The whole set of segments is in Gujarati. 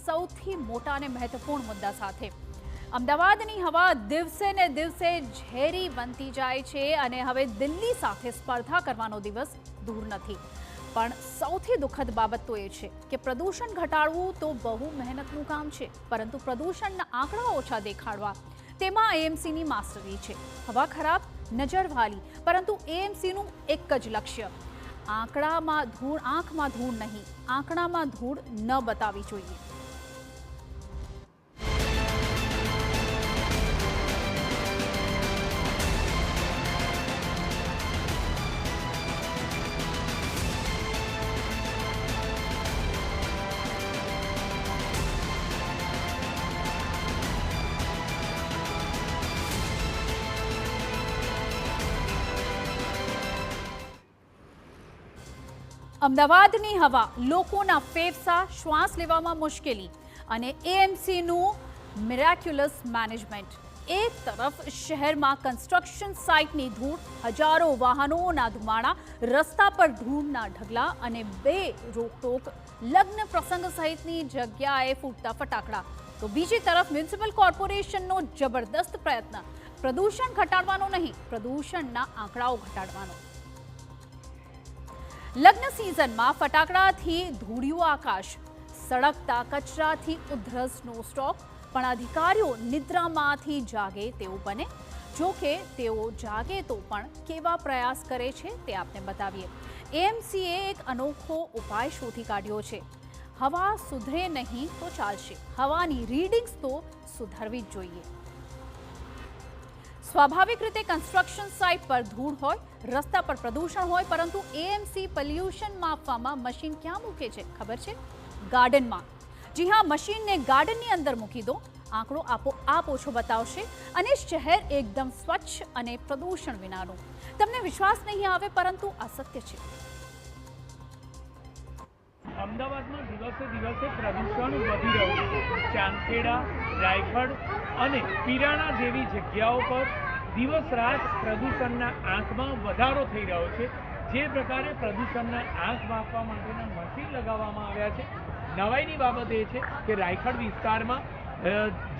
સૌથી મોટા અને મહત્વપૂર્ણ મુદ્દા સાથે। અમદાવાદની હવા દિવસે ને દિવસે ઝેરી બનતી જાય છે અને હવે દિલ્હી સાથે સ્પર્ધા કરવાનો દિવસ દૂર નથી। પણ સૌથી દુઃખદ બાબત તો એ છે કે પ્રદૂષણ ઘટાડવું તો બહુ મહેનતનું કામ છે, પરંતુ પ્રદૂષણના આંકડા ઓછા દેખાડવા તેમાં એએમસીની માસ્ટરી છે। હવા ખરાબ, નજર વાલી, પરંતુ એએમસીનું એક જ લક્ષ્ય, આંકડામાં ધૂળ, આંખમાં ધૂળ નહીં, આંકડામાં ધૂળ ન બતાવવી જોઈએ। અમદાવાદની હવા, લોકોના ફેફસા, શ્વાસ લેવામાં મુશ્કેલી અને એએમસીનું મિરેક્યુલસ મેનેજમેન્ટ। એક તરફ શહેરમાં કન્સ્ટ્રક્શન સાઇટની ધૂળ, હજારો વાહનોના ધુમાડા, રસ્તા પર ધૂળના ઢગલા અને બે રોકટોક લગ્ન પ્રસંગ સહિતની જગ્યાએ ફૂટતા ફટાકડા, તો બીજી તરફ મ્યુનિસિપલ કોર્પોરેશનનો જબરદસ્ત પ્રયત્ન પ્રદૂષણ ઘટાડવાનો નહીં, પ્રદૂષણના આંકડાઓ ઘટાડવાનો। લગ્ન સિઝનમાં ફટાકડાથી ધૂળિયું આકાશ, સળગતા કચરાથી ઉધરસનો સ્ટોક, પણ અધિકારીઓ નિદ્રામાંથી જાગે તેવું બને। જો કે તેઓ જાગે તો પણ કેવા પ્રયાસ કરે છે તે આપને બતાવીએ। એએમસીએ એક અનોખો ઉપાય શોધી કાઢ્યો છે। હવા સુધરે નહીં તો ચાલશે, હવાની રીડિંગ્સ તો સુધરવી જ જોઈએ। સ્વાભાવિક રીતે કન્સ્ટ્રક્શન સાઇટ પર ધૂળ હોય, રસ્તા પર પ્રદૂષણ હોય, પરંતુ એએમસી પોલ્યુશન માપવામાં મશીન ક્યાં મૂકે છે ખબર છે? ગાર્ડનમાં। જી હા, મશીનને ગાર્ડનની અંદર મૂકી દો, આંકડો આપોઆપ ઓછો બતાવશે અને શહેર એકદમ સ્વચ્છ અને પ્રદૂષણ વિનાનું। તમને વિશ્વાસ નહીં આવે, પરંતુ આ સત્ય છે। અમદાવાદમાં દિવસે દિવસે પ્રદૂષણ વધી રહ્યું છે। ચાંદખેડા, રાયગઢ અને પીરાણા જેવી જગ્યાઓ પર દિવસ રાત પ્રદૂષણના આંકમાં વધારો થઈ રહ્યો છે। જે પ્રકારે પ્રદૂષણના આંક માપવા માટેના મશીન લગાવવામાં આવ્યા છે, નવાઈની બાબત એ છે કે રાયગઢ વિસ્તારમાં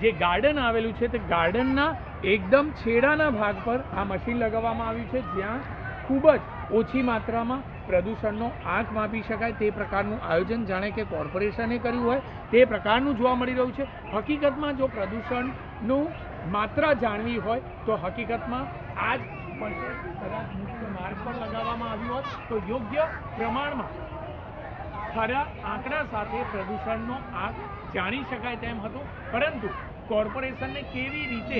જે ગાર્ડન આવેલું છે તે ગાર્ડનના એકદમ છેડાના ભાગ પર આ મશીન લગાવવામાં આવ્યું છે, જ્યાં ખૂબ જ ઓછી માત્રામાં પ્રદૂષણનો આંક માપી શકાય તે પ્રકારનું આયોજન જાણે કે કોર્પોરેશને કર્યું હોય તે પ્રકારનું જોવા મળી રહ્યું છે। હકીકતમાં જો પ્રદૂષણનું માત્રા જાણવી હોય તો હકીકતમાં આ જ મશીન કદાચ મુખ્ય માર્ગ પર લગાવવામાં આવ્યું હોત તો યોગ્ય પ્રમાણમાં ખરા આંકડા સાથે પ્રદૂષણનો આંક જાણી શકાય તેમ હતું, પરંતુ કોર્પોરેશનને કેવી રીતે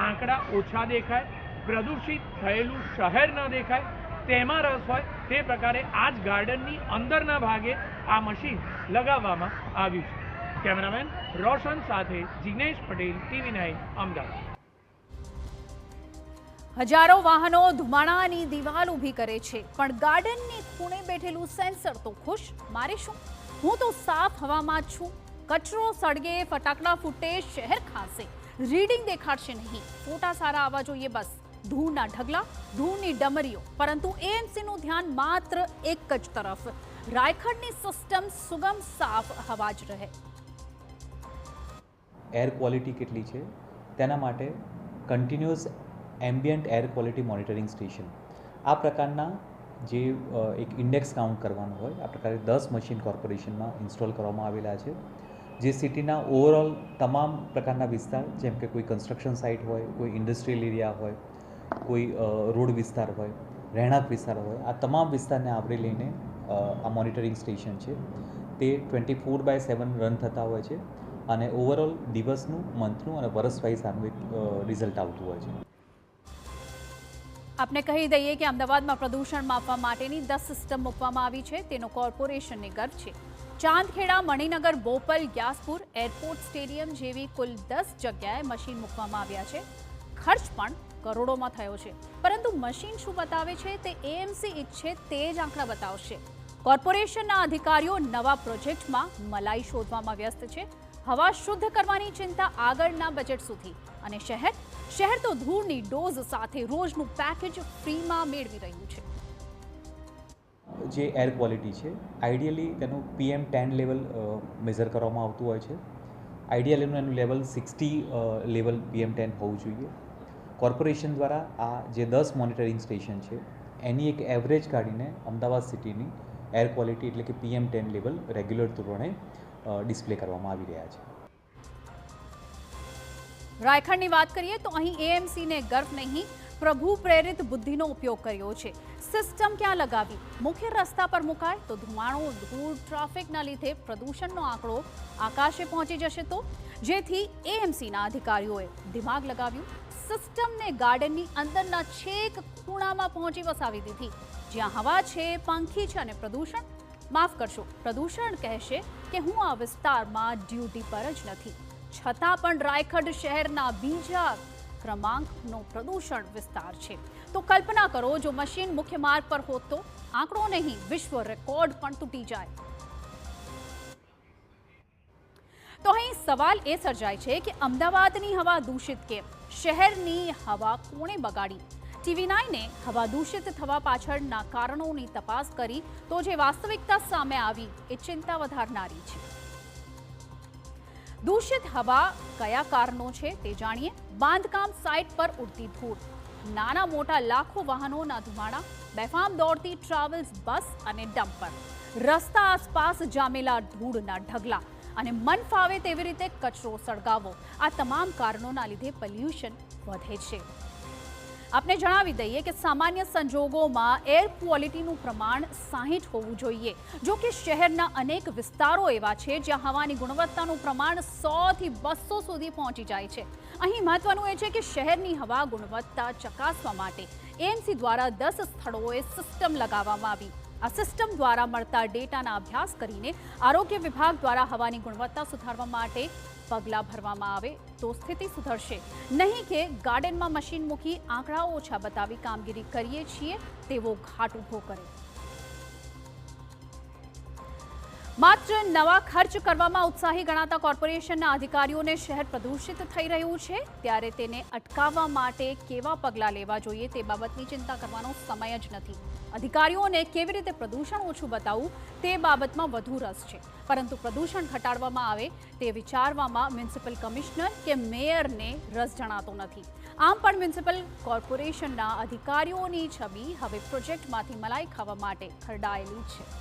આંકડા ઓછા દેખાય, પ્રદૂષિત થયેલું શહેર ન દેખાય તેમાં રસ હોય તે પ્રકારે આ જ ગાર્ડનની અંદરના ભાગે આ મશીન લગાવવામાં આવ્યું છે। કેમેરામેન રોશન સાથે જિગ્નેશ પટેલ, TV9 અમદાવાદ। હજારો વાહનો ધુમાડાની દિવાલ ઊભી કરે છે, પણ ગાર્ડનની ખૂણે બેઠેલું સેન્સર તો ખુશ, મારે શું, હું તો સાફ હવામાં જ છું। કચરો સળગે, ફટાકડા ફૂટે, શહેર ખાશે, રીડિંગ દેખાડશે નહીં, ફોટા સારા આવવા જોઈએ બસ। ધૂળના ઢગલા, ધૂળની ડમરીઓ, પરંતુ એએમસીનું ધ્યાન માત્ર એક જ તરફ, રાયગઢની સિસ્ટમ સુગમ સાફ હવા જ રહે। એર ક્વોલિટી કેટલી છે તેના માટે continuous ambient air quality monitoring station, આ પ્રકારના જે એક ઇન્ડેક્સ કાઉન્ટ કરવાનું હોય, આ પ્રકારે 10 મશીન કોર્પોરેશનમાં ઇન્સ્ટોલ કરવામાં આવેલા છે, જે સિટીના ઓવરઓલ તમામ પ્રકારના વિસ્તાર, જેમ કે કોઈ કન્સ્ટ્રક્શન સાઇટ હોય, કોઈ ઇન્ડસ્ટ્રીયલ એરિયા હોય, કોઈ રોડ વિસ્તાર હોય, રહેણાંક વિસ્તાર હોય, આ તમામ વિસ્તારને આવરી લઈને આ મોનિટરિંગ સ્ટેશન છે તે 24/7 રન થતા હોય છે અને ઓવરઓલ દિવસનું, મંથનું અને વર્ષ વાઇઝ આનું એક રિઝલ્ટ આવતું હોય છે। આપને કહી દઈએ કે અમદાવાદમાં પ્રદૂષણ માપવા માટેની 10 સિસ્ટમ મૂકવામાં આવી છે, તેનો કોર્પોરેશનને ગર્વ છે। ચાંદખેડા, મણિનગર, બોપલ, ગ્યાસપુર, એરપોર્ટ સ્ટેડિયમ જેવી કુલ 10 જગ્યાએ મશીન મૂકવામાં આવ્યા છે। ખર્ચ પણ કરોડોમાં થયો છે, પરંતુ મશીન શું બતાવે છે તે એએમસી ઈચ્છે તે જ આંકડા બતાવશે। કોર્પોરેશનના અધિકારીઓ નવા પ્રોજેક્ટમાં મલાઈ શોધવામાં વ્યસ્ત છે। હવા શુદ્ધ કરવાની ચિંતા આગળના બજેટ સુધી, અને શહેર તો ધૂળની ડોઝ સાથે રોજનું પેકેજ ફ્રીમાં મેળવી રહ્યું છે। જે એર ક્વોલિટી છે આઈડિયલી તેનું PM10 લેવલ મેઝર કરવામાં આવતું હોય છે. આઈડિયલ એનું લેવલ 60 લેવલ PM10 હોવું જોઈએ. કોર્પોરેશન દ્વારા આ જે 10 મોનિટરિંગ સ્ટેશન છે એની એક એવરેજ કાઢીને અમદાવાદ સિટીની એર ક્વોલિટી એટલે કે PM10 લેવલ રેગ્યુલર ધોરણે ડિસ્પ્લે કરવામાં આવી રહ્યા છે. રાયખડની વાત કરીએ તો અહીં એએમસીને ગર્વ નહીં, પ્રભુ પ્રેરિત બુદ્ધિનો ઉપયોગ કર્યો છે. સિસ્ટમ ક્યાં લગાવી? મુખ્ય રસ્તા પર મુકાય તો ધુમાડો, ધૂળ, ટ્રાફિકના લીધે પ્રદૂષણનો આંકડો આકાશે પહોંચી જશે. તો જેથી એએમસીના અધિકારીઓએ દિમાગ લગાવ્યું, સિસ્ટમને ગાર્ડનની અંદરના છેક ખૂણામાં પહોંચી વસાવી દીધી, જ્યાં હવા છે, પંખી છે અને પ્રદૂષણ, માફ કરશો, પ્રદૂષણ કહેશે કે હું આ વિસ્તારમાં ડ્યુટી પર જ નથી. છતાં પણ રાયખડ શહેરના બીજા ક્રમાંકનો પ્રદૂષણ વિસ્તાર છે. તો કલ્પના કરો, જો મશીન મુખ્ય માર્ગ પર હોત તો આંકડો નહીં, વિશ્વ રેકોર્ડ પણ તૂટી જાય. તો અહીં સવાલ એ સર્જાય છે કે અમદાવાદની હવા દૂષિત કેમ? શહેરની હવા કોણે બગાડી? TV9એ હવા દૂષિત થવા પાછળના કારણોની તપાસ કરી તો જે વાસ્તવિકતા સામે આવી એ ચિંતા વધારનારી છે. દૂષિત હવા કયા કારણો છે તે જાણીએ. બાંધકામ સાઇટ પર ઉડતી ધૂળ, નાના મોટા લાખો વાહનોના ધુમાડા, બેફામ દોડતી ટ્રાવેલ્સ બસ અને ડમ્પર, રસ્તા આસપાસ જામેલા ધૂળના ઢગલા અને મન ફાવે તેવી રીતે કચરો સળગાવવો, આ તમામ કારણોના લીધે પોલ્યુશન વધે છે. આપને જણાવી દઈએ કે સામાન્ય સંજોગોમાં એર ક્વોલિટીનું પ્રમાણ 60 હોવું જોઈએ. જો કે શહેરના અનેક વિસ્તારો એવા છે જ્યાં હવાની ગુણવત્તાનું પ્રમાણ 100 થી 200 સુધી પહોંચી જાય છે. અહીં મહત્વનું એ છે કે શહેરની હવા ગુણવત્તા ચકાસવા માટે એએમસી દ્વારા 10 સ્થળોએ સિસ્ટમ લગાવવામાં આવી. આ સિસ્ટમ દ્વારા મળતા ડેટાના અભ્યાસ કરીને આરોગ્ય વિભાગ દ્વારા હવાની ગુણવત્તા સુધારવા માટે પગલાં ભરવામાં આવે તો સ્થિતિ સુધરશે. નહીં કે ગાર્ડનમાં મશીન મૂકી આંકડાઓ ઓછા બતાવી કામગીરી કરીએ છીએ તેવો ઘાટ ઊભો કરે. માત્ર નવા ખર્ચ કરવામાં ઉત્સાહી ગણાતા કોર્પોરેશનના અધિકારીઓને શહેર પ્રદૂષિત થઈ રહ્યું છે, ત્યારે તેને અટકાવવા માટે કેવા પગલાં લેવા જોઈએ તે બાબતની ચિંતા કરવાનો સમય જ નથી. અધિકારીઓને કેવી રીતે પ્રદૂષણ ઓછું બતાવવું તે બાબતમાં વધુ રસ છે, પરંતુ પ્રદૂષણ ઘટાડવામાં આવે તે વિચારવામાં મ્યુનિસિપલ કમિશનર કે મેયરને રસ જણાતો નથી. આમ પણ મ્યુનિસિપલ કોર્પોરેશનના અધિકારીઓની છબી હવે પ્રોજેક્ટમાંથી મલાઈ ખાવા માટે ખરડાયેલી છે.